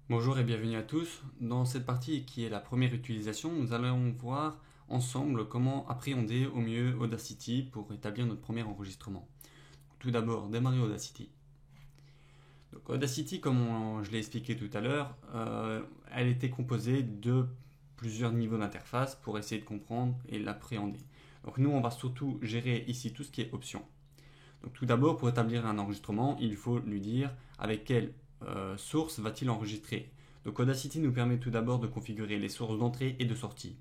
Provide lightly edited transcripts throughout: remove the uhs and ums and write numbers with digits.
Bonjour et bienvenue à tous. Dans cette partie qui est la première utilisation, nous allons voir ensemble comment appréhender au mieux Audacity pour établir notre premier enregistrement. Tout d'abord, démarrer Audacity. Donc, Audacity, comme je l'ai expliqué tout à l'heure, elle était composée de plusieurs niveaux d'interface pour essayer de comprendre et l'appréhender. Donc nous, on va surtout gérer ici tout ce qui est options. Donc tout d'abord, pour établir un enregistrement, il faut lui dire avec quelle source va-t-il enregistrer. Donc Audacity nous permet tout d'abord de configurer les sources d'entrée et de sortie.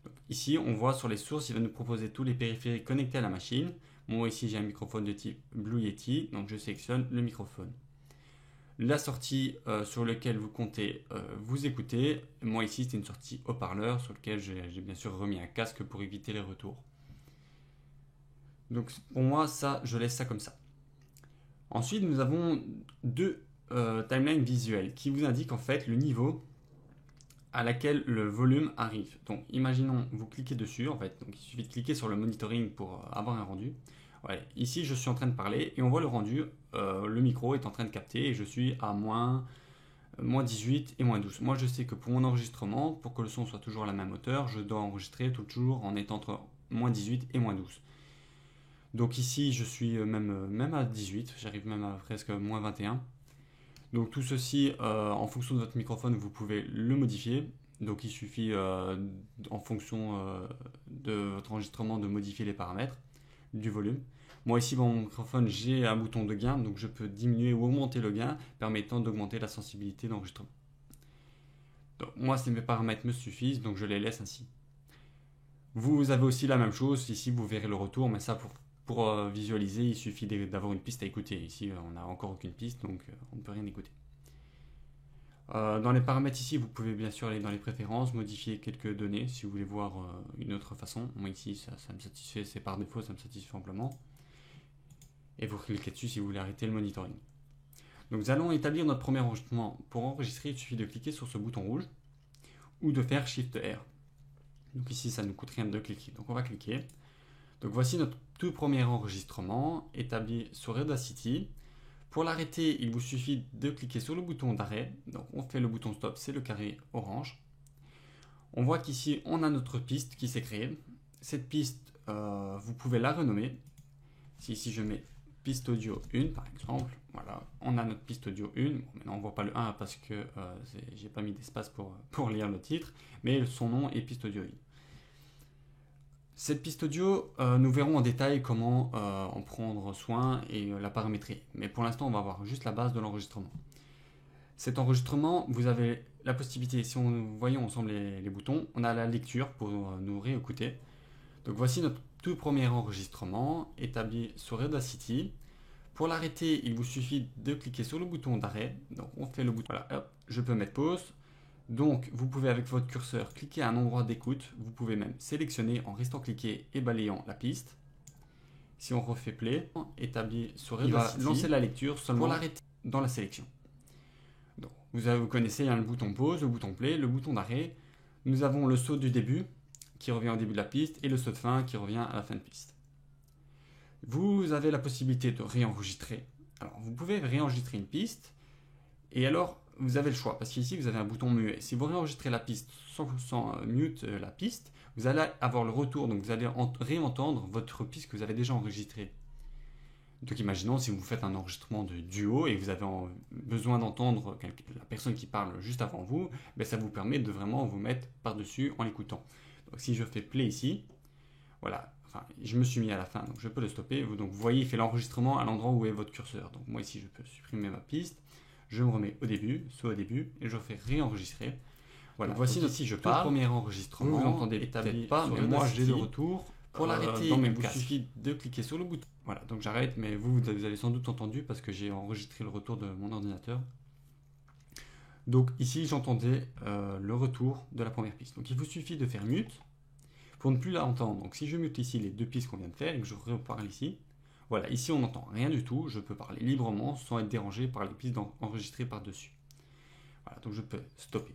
Donc, ici, on voit sur les sources, il va nous proposer tous les périphériques connectés à la machine. Moi ici, j'ai un microphone de type Blue Yeti, donc je sélectionne le microphone. La sortie sur laquelle vous comptez vous écouter, moi ici, c'est une sortie haut-parleur sur laquelle j'ai bien sûr remis un casque pour éviter les retours. Donc pour moi, ça, je laisse ça comme ça. Ensuite, nous avons deux timelines visuelles qui vous indiquent en fait le niveau à laquelle le volume arrive. Donc imaginons, vous cliquez dessus, en fait, donc il suffit de cliquer sur le monitoring pour avoir un rendu. Ouais, ici, je suis en train de parler et on voit le rendu, le micro est en train de capter et je suis à moins 18 et moins 12. Moi, je sais que pour mon enregistrement, pour que le son soit toujours à la même hauteur, je dois enregistrer toujours en étant entre moins 18 et moins 12. Donc ici, je suis même à 18, j'arrive même à presque moins 21. Donc tout ceci, en fonction de votre microphone, vous pouvez le modifier. Donc il suffit, en fonction de votre enregistrement, de modifier les paramètres du volume. Moi ici, dans mon microphone, j'ai un bouton de gain, donc je peux diminuer ou augmenter le gain, permettant d'augmenter la sensibilité d'enregistrement. Donc moi, mes paramètres me suffisent, donc je les laisse ainsi. Vous avez aussi la même chose, ici vous verrez le retour, mais ça pour visualiser, il suffit d'avoir une piste à écouter. Ici, on n'a encore aucune piste, donc on ne peut rien écouter. Dans les paramètres ici, vous pouvez bien sûr aller dans les préférences, modifier quelques données si vous voulez voir une autre façon. Moi ici, ça me satisfait, c'est par défaut, ça me satisfait amplement. Et vous cliquez dessus si vous voulez arrêter le monitoring. Donc nous allons établir notre premier enregistrement. Pour enregistrer, il suffit de cliquer sur ce bouton rouge ou de faire Shift R. Donc ici, ça ne nous coûte rien de cliquer. Donc on va cliquer. Donc voici notre tout premier enregistrement établi sur Audacity. Pour l'arrêter, il vous suffit de cliquer sur le bouton d'arrêt. Donc on fait le bouton stop, c'est le carré orange. On voit qu'ici, on a notre piste qui s'est créée. Cette piste, vous pouvez la renommer. Si ici je mets piste audio 1 par exemple, voilà, on a notre piste audio 1. Bon, maintenant on ne voit pas le 1 parce que j'ai pas mis d'espace pour lire le titre, mais son nom est piste audio 1. Cette piste audio, nous verrons en détail comment en prendre soin et la paramétrer. Mais pour l'instant, on va voir juste la base de l'enregistrement. Cet enregistrement, vous avez la possibilité, si on voyons ensemble les boutons, on a la lecture pour nous réécouter. Donc voici notre tout premier enregistrement établi sur Audacity. Pour l'arrêter, il vous suffit de cliquer sur le bouton d'arrêt. Donc on fait le bouton, voilà, hop, je peux mettre pause. Donc, vous pouvez avec votre curseur cliquer à un endroit d'écoute. Vous pouvez même sélectionner en restant cliqué et balayant la piste. Si on refait play, établi sur Audacity, il va lancer la lecture seulement pour l'arrêter dans la sélection. Donc, vous connaissez le bouton pause, le bouton play, le bouton d'arrêt. Nous avons le saut du début qui revient au début de la piste et le saut de fin qui revient à la fin de piste. Vous avez la possibilité de réenregistrer. Alors, vous pouvez réenregistrer une piste et alors vous avez le choix, parce qu'ici vous avez un bouton muet. Si vous réenregistrez la piste sans mute la piste, vous allez avoir le retour, donc vous allez réentendre votre piste que vous avez déjà enregistrée. Donc imaginons si vous faites un enregistrement de duo et vous avez besoin d'entendre la personne qui parle juste avant vous, ben ça vous permet de vraiment vous mettre par-dessus en l'écoutant. Donc si je fais play ici, voilà, enfin je me suis mis à la fin, donc je peux le stopper. Donc vous voyez, il fait l'enregistrement à l'endroit où est votre curseur. Donc moi ici je peux supprimer ma piste. Je me remets au début, soit au début, et je fais réenregistrer. Voilà, donc voici ici je pars. Premier enregistrement. Vous l'entendez peut-être pas, mais moi j'ai le retour. Pour l'arrêter, il vous suffit de cliquer sur le bouton. Voilà, donc j'arrête, mais vous avez sans doute entendu parce que j'ai enregistré le retour de mon ordinateur. Donc ici j'entendais le retour de la première piste. Donc il vous suffit de faire mute pour ne plus la entendre. Donc si je mute ici les deux pistes qu'on vient de faire et que je reparle ici, voilà, ici on n'entend rien du tout, je peux parler librement sans être dérangé par les pistes enregistrées par-dessus. Voilà, donc je peux stopper.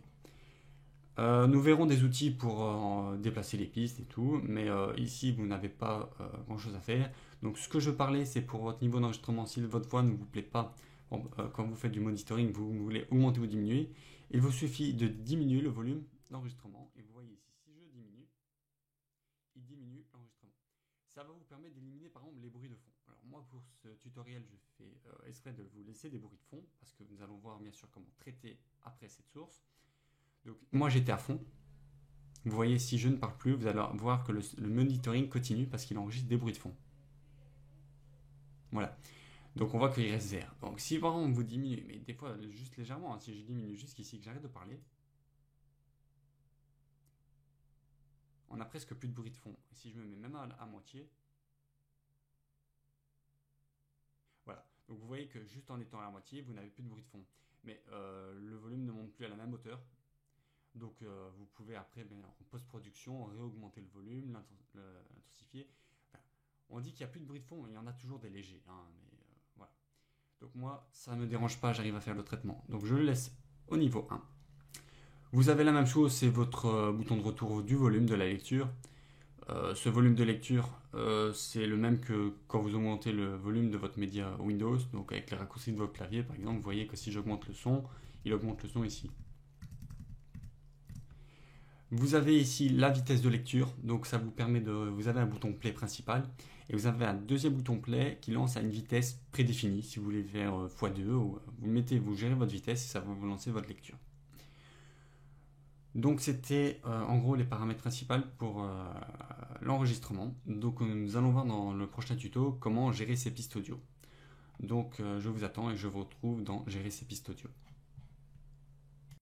Nous verrons des outils pour déplacer les pistes et tout, mais ici vous n'avez pas grand chose à faire. Donc ce que je parlais, c'est pour votre niveau d'enregistrement, si votre voix ne vous plaît pas, Quand vous faites du monitoring, vous voulez augmenter ou diminuer, il vous suffit de diminuer le volume d'enregistrement. Et vous voyez ici, si je diminue, il diminue l'enregistrement. Ça va vous permettre d'éliminer par exemple les bruits de fond. Alors moi pour ce tutoriel, je fais exprès de vous laisser des bruits de fond, parce que nous allons voir bien sûr comment traiter après cette source. Donc moi j'étais à fond. Vous voyez, si je ne parle plus, vous allez voir que le monitoring continue parce qu'il enregistre des bruits de fond. Voilà. Donc on voit qu'il reste vert. Donc si par exemple vous diminuez, mais des fois juste légèrement, hein, si je diminue jusqu'ici, que j'arrête de parler, on a presque plus de bruit de fond. Et si je me mets même à moitié, voilà. Donc vous voyez que juste en étant à la moitié, vous n'avez plus de bruit de fond. Mais le volume ne monte plus à la même hauteur. Donc vous pouvez après, en post-production, réaugmenter le volume, l'intensifier. Enfin, on dit qu'il n'y a plus de bruit de fond, mais il y en a toujours des légers. Hein, mais voilà. Donc moi, ça ne me dérange pas, j'arrive à faire le traitement. Donc je le laisse au niveau 1. Vous avez la même chose, c'est votre bouton de retour du volume de la lecture. Ce volume de lecture, c'est le même que quand vous augmentez le volume de votre média Windows. Donc avec les raccourcis de votre clavier, par exemple, vous voyez que si j'augmente le son, il augmente le son ici. Vous avez ici la vitesse de lecture, donc ça vous permet de... Vous avez un bouton play principal, et vous avez un deuxième bouton play qui lance à une vitesse prédéfinie. Si vous voulez faire x2, vous gérez votre vitesse et ça va vous lancer votre lecture. Donc c'était en gros les paramètres principaux pour l'enregistrement. Donc nous allons voir dans le prochain tuto comment gérer ces pistes audio. Donc je vous attends et je vous retrouve dans gérer ces pistes audio.